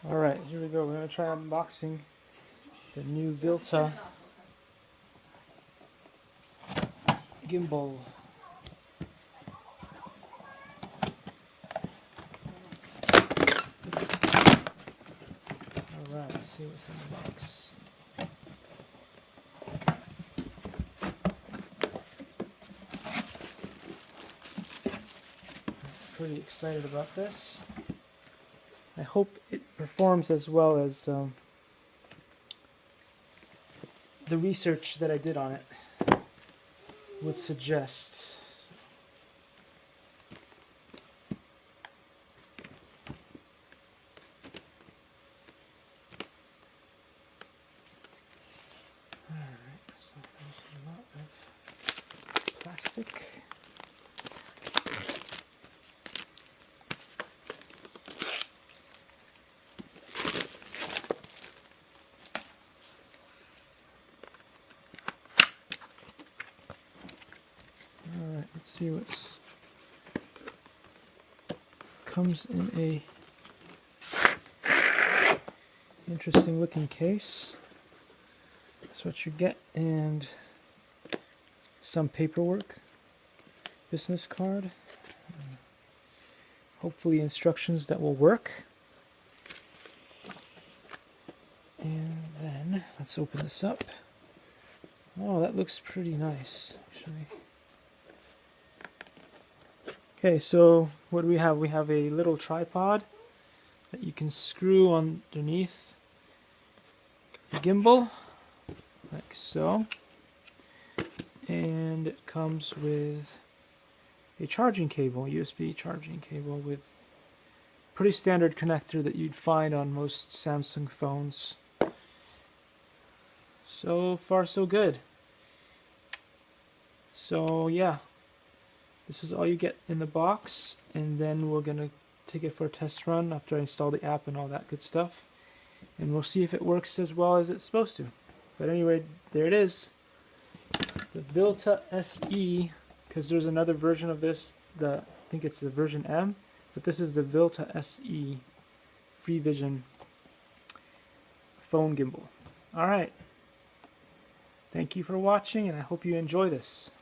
Alright, here we go. We're going to try unboxing the new Vilta gimbal. Alright, let's see what's in the box. Pretty excited about this. I hope it performs as well as the research that I did on it would suggest. Alright, so there's a lot of plastic. Alright, let's see what's comes in a interesting looking case. That's what you get, and some paperwork, business card, hopefully instructions that will work. And then let's open this up. Oh, that looks pretty nice actually. Okay, so what do we have? We have a little tripod that you can screw underneath the gimbal, like so. And it comes with a charging cable, USB charging cable with pretty standard connector that you'd find on most Samsung phones. So far so good. So yeah. This is all you get in the box, and then we're going to take it for a test run after I install the app and all that good stuff. And we'll see if it works as well as it's supposed to. But anyway, there it is. The Vilta SE, because there's another version of this, I think it's the version M, but this is the Vilta SE Freevision phone gimbal. Alright. Thank you for watching, and I hope you enjoy this.